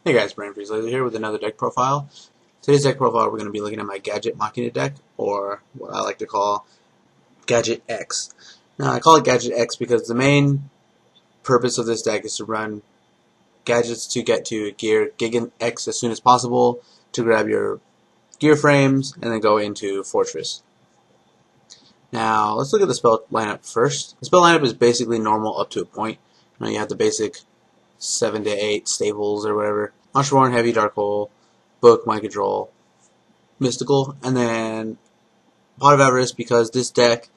Hey guys, Brain Freeze Laser here with another deck profile. Today's deck profile we're going to be looking at my Gadget Machina deck, or what I like to call Gadget X. Now I call it Gadget X because the main purpose of this deck is to run gadgets to get to gear gigant X as soon as possible, to grab your gear frames, and then go into Fortress. Now let's look at the spell lineup first. The spell lineup is basically normal up to a point. You have the basic 7 to 8 staples or whatever. Reborn, Heavy, Dark Hole, Book, Mind Control, Mystical, and then Pot of Avarice, because this deck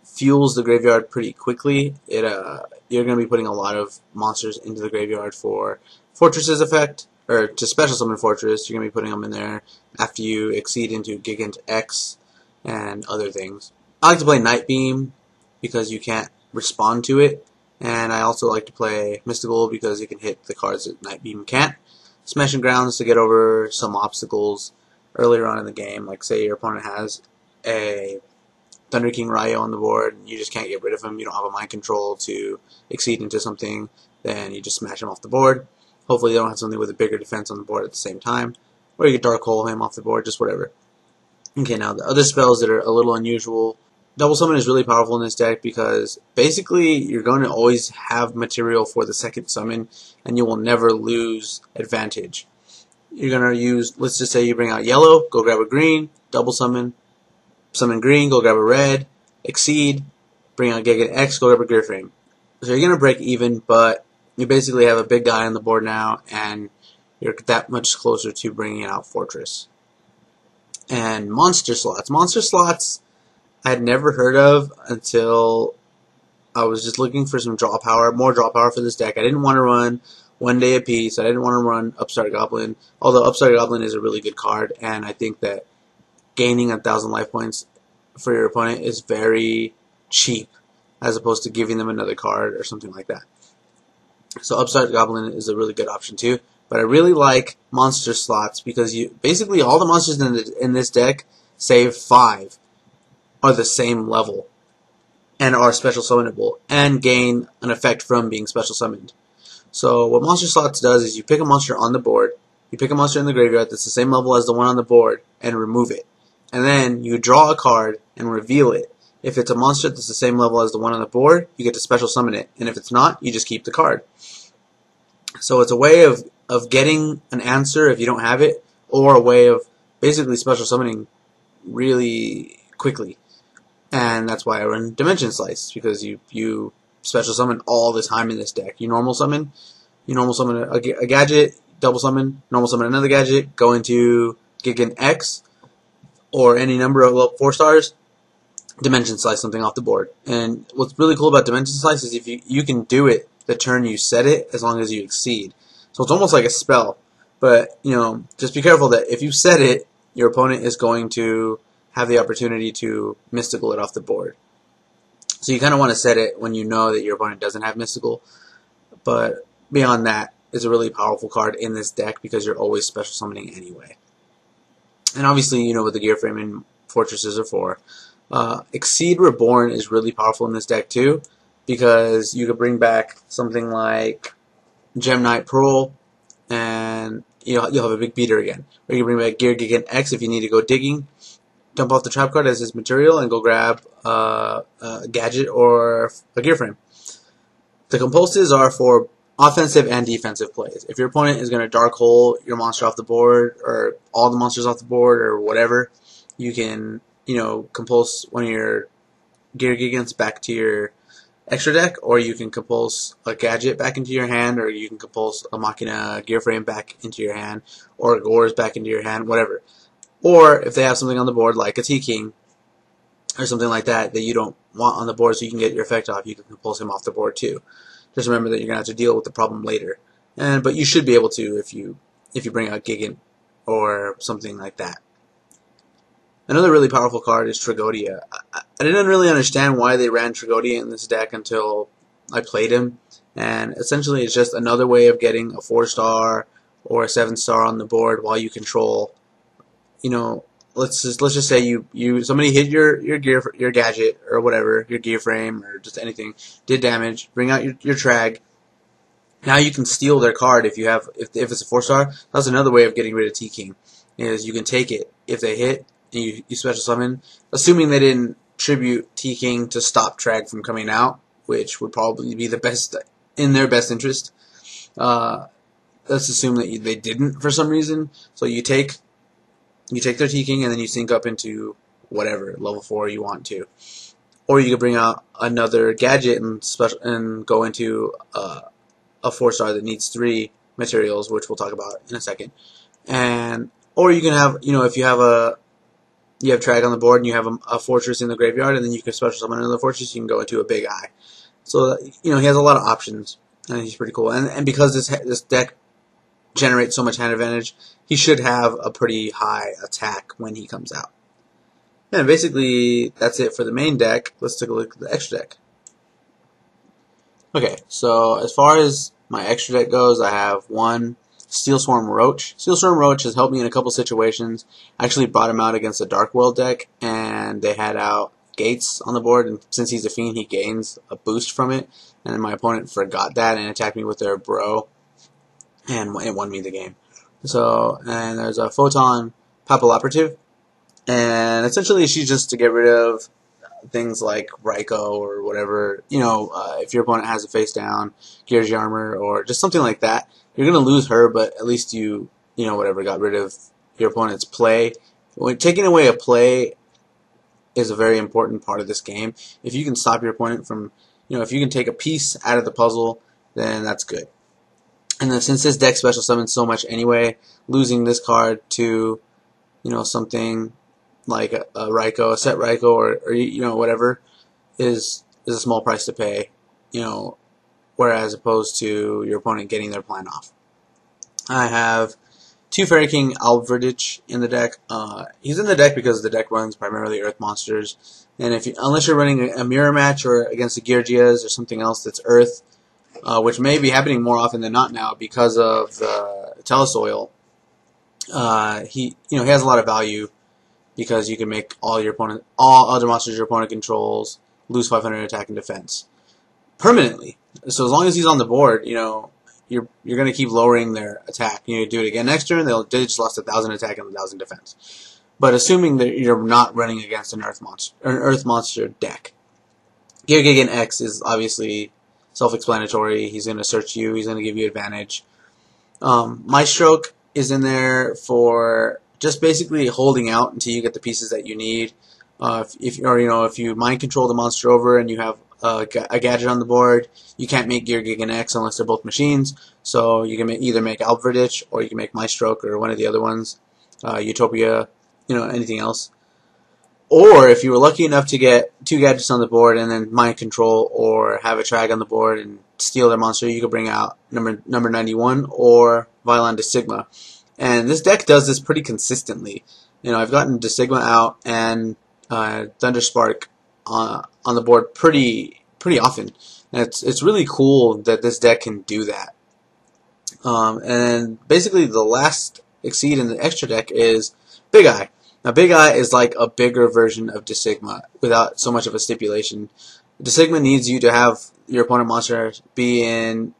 fuels the graveyard pretty quickly. You're going to be putting a lot of monsters into the graveyard for Fortress's effect, or to special summon Fortress. You're going to be putting them in there after you exceed into Gigant X and other things. I like to play Night Beam because you can't respond to it. And I also like to play Mystical because it can hit the cards that Night Beam can't. Smashing Grounds to get over some obstacles earlier on in the game. Like say your opponent has a Thunder King Ryo on the board and you just can't get rid of him. You don't have a mind control to exceed into something. Then you just smash him off the board. Hopefully they don't have something with a bigger defense on the board at the same time. Or you can Dark Hole him off the board, just whatever. Okay, now the other spells that are a little unusual. Double Summon is really powerful in this deck because basically you're going to always have material for the second summon and you will never lose advantage. You're going to use, let's just say you bring out yellow, go grab a green, double summon, summon green, go grab a red, exceed, bring out Gigant X, go grab a gear frame. So you're going to break even, but you basically have a big guy on the board now and you're that much closer to bringing out Fortress. And monster slots. Monster slots I had never heard of until I was just looking for some draw power, more draw power for this deck. I didn't want to run One Day Apiece. I didn't want to run Upstart Goblin, although Upstart Goblin is a really good card, and I think that gaining 1,000 life points for your opponent is very cheap, as opposed to giving them another card or something like that. So Upstart Goblin is a really good option too. But I really like monster slots because you basically all the monsters in this deck, save 5, are the same level and are special summonable and gain an effect from being special summoned. So what monster slots does is you pick a monster on the board, you pick a monster in the graveyard that's the same level as the one on the board and remove it. And then you draw a card and reveal it. If it's a monster that's the same level as the one on the board, you get to special summon it. And if it's not, you just keep the card. So it's a way of getting an answer if you don't have it, or a way of basically special summoning really quickly. And that's why I run Dimension Slice, because you special summon all the time in this deck. You normal summon a gadget, double summon, normal summon another gadget, go into Gigant X, or any number of 4 stars, Dimension Slice something off the board. And what's really cool about Dimension Slice is if you can do it the turn you set it, as long as you exceed. So it's almost like a spell. But, just be careful that if you set it, your opponent is going to have the opportunity to mystical it off the board. So you kind of want to set it when you know that your opponent doesn't have mystical. But beyond that, it's a really powerful card in this deck because you're always special summoning anyway. And obviously, what the gear frame and fortresses are for. Exceed Reborn is really powerful in this deck too, because you could bring back something like Gem Knight Pearl, and you'll have a big beater again. Or you can bring back Gear Gigant X if you need to go digging. Dump off the trap card as his material and go grab a gadget or a gear frame. The compulsives are for offensive and defensive plays. If your opponent is going to Dark Hole your monster off the board, or all the monsters off the board, or whatever, you can, compulse one of your Gear Gigants back to your extra deck, or you can compulse a gadget back into your hand, or you can compulse a machina gear frame back into your hand, or a gorz back into your hand, whatever. Or if they have something on the board like a T-King or something like that you don't want on the board so you can get your effect off, you can compulse him off the board too. Just remember that you're going to have to deal with the problem later. But you should be able to if you bring out Gigant or something like that. Another really powerful card is Tragoedia. I didn't really understand why they ran Tragoedia in this deck until I played him. And essentially it's just another way of getting a 4-star or a 7-star on the board while you control. Let's just say somebody hit your gadget or whatever, your gear frame or just anything, did damage, bring out your trag, Now you can steal their card if it's a 4-star. That's another way of getting rid of T-King, is you can take it if they hit and you special summon, assuming they didn't tribute T-King to stop Trag from coming out, which would probably be the best in their best interest. Let's assume that they didn't for some reason. So you take their T-King and then you sync up into whatever level 4 you want to, or you could bring out another gadget and go into a 4-star that needs 3 materials, which we'll talk about in a second. Or you can have, if you have Trag on the board and you have a fortress in the graveyard, and then you can special summon another fortress, you can go into a big eye. So he has a lot of options, and he's pretty cool. And because this deck generates so much hand advantage, he should have a pretty high attack when he comes out. And basically, that's it for the main deck. Let's take a look at the extra deck. Okay, so as far as my extra deck goes, I have one steelswarm roach. Steelswarm roach has helped me in a couple situations. I actually brought him out against a Dark World deck, and they had out gates on the board, and since he's a fiend, he gains a boost from it, and my opponent forgot that and attacked me with their bro, and it won me the game. So, and there's a photon popilloperative, and essentially she's just to get rid of things like Raikou or whatever, if your opponent has a face down, Gears armor, or just something like that. You're going to lose her, but at least you got rid of your opponent's play. Taking away a play is a very important part of this game. If you can stop your opponent from, if you can take a piece out of the puzzle, then that's good. And then since this deck special summons so much anyway, losing this card to, something like a Raikou, a set Raikou, or whatever, is a small price to pay, whereas opposed to your opponent getting their plan off. I have 2 Fairy King albverdich in the deck. He's in the deck because the deck runs primarily Earth monsters, and unless you're running a mirror match or against the yugiohs or something else that's Earth, which may be happening more often than not now because of the telesoil, he has a lot of value, because you can make all other monsters your opponent controls lose 500 attack and defense permanently. So as long as he's on the board, you're going to keep lowering their attack. You do it again next turn, they just lost 1,000 attack and 1,000 defense. But assuming that you're not running against an Earth monster deck, Gigant X is obviously self-explanatory. He's going to search you. He's going to give you advantage. Maestroke is in there for just basically holding out until you get the pieces that you need. If you mind control the monster over and you have a gadget on the board, you can't make Gear Gigant X unless they're both machines. So you can either make albverdich or you can make maestroke or one of the other ones, Utopia, anything else. Or if you were lucky enough to get 2 gadgets on the board and then mind control or have a Trag on the board and steal their monster, you could bring out number 91 or Vylon disigma. And this deck does this pretty consistently. I've gotten disigma out and Thunderspark on the board pretty often. And it's really cool that this deck can do that. And basically the last exceed in the extra deck is Big Eye. Now Big Eye is like a bigger version of disigma without so much of a stipulation. Disigma needs you to have your opponent monster be in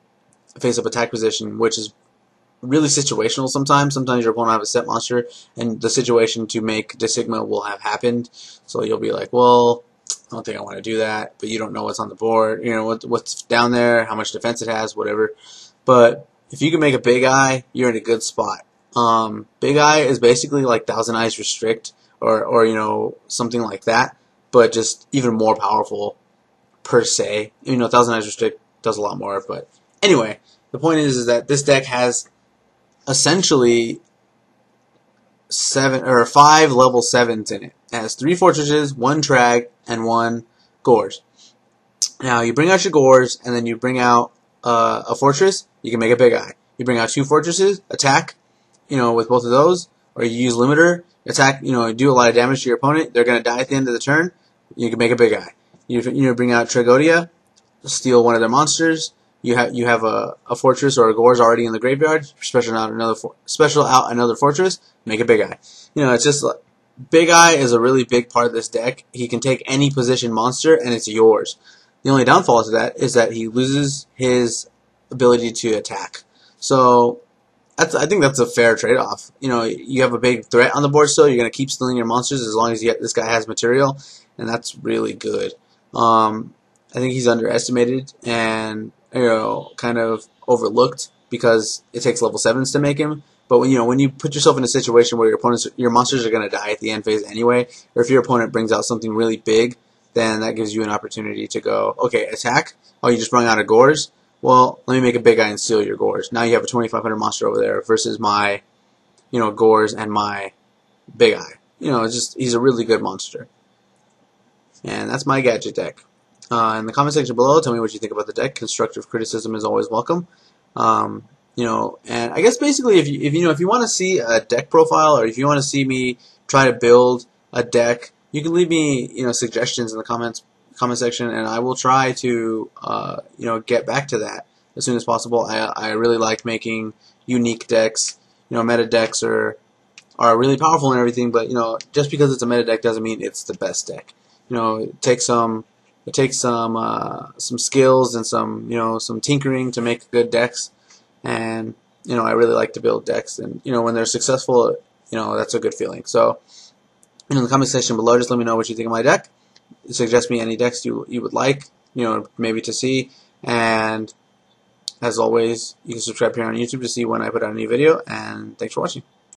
face-up attack position, which is really situational sometimes. Sometimes your opponent will have a set monster, and the situation to make disigma will have happened. So you'll be like, well, I don't think I want to do that, but you don't know what's on the board, what's down there, how much defense it has, whatever. But if you can make a Big Eye, you're in a good spot. Big Eye is basically like Thousand Eyes Restrict, or something like that, but just even more powerful per se. Thousand Eyes Restrict does a lot more, but anyway, the point is that this deck has essentially 5 level 7s in it. It has 3 fortresses, 1 Trag, and 1 gorz. Now you bring out your gorz, and then you bring out a fortress. You can make a Big Eye. You bring out 2 fortresses, attack, with both of those, or you use limiter, attack, do a lot of damage to your opponent. They're going to die at the end of the turn. You can make a Big Eye. You bring out tragoedia, steal one of their monsters. You have a fortress or a gorz already in the graveyard. Special out another fortress. Make a Big Eye. It's just Big Eye is a really big part of this deck. He can take any position monster and it's yours. The only downfall to that is that he loses his ability to attack. So I think that's a fair trade-off. You know, you have a big threat on the board still. You're going to keep stealing your monsters as long as this guy has material, and that's really good. I think he's underestimated and, you know, kind of overlooked because it takes level 7s to make him. But when you put yourself in a situation where your monsters are going to die at the end phase anyway, or if your opponent brings out something really big, then that gives you an opportunity to go, okay, attack. Oh, you just brung out a gorz. Well, let me make a big eye and steal your gorz. Now you have a 2500 monster over there versus my, you know, gorz and my big eye. You know, it's just he's a really good monster. And that's my gadget deck. In the comment section below, tell me what you think about the deck. Constructive criticism is always welcome. You know, and I guess basically, if you want to see a deck profile, or if you want to see me try to build a deck, you can leave me, you know, suggestions in the comment section, and I will try to you know, get back to that as soon as possible. I really like making unique decks. You know, meta decks are really powerful and everything, but you know, just because it's a meta deck doesn't mean it's the best deck. You know, it takes some skills and some tinkering to make good decks. And you know, I really like to build decks, and you know, when they're successful, you know, that's a good feeling. So, in the comment section below, just let me know what you think of my deck. Suggest me any decks you would like, you know, maybe to see. And as always, you can subscribe here on YouTube to see when I put out a new video. And thanks for watching.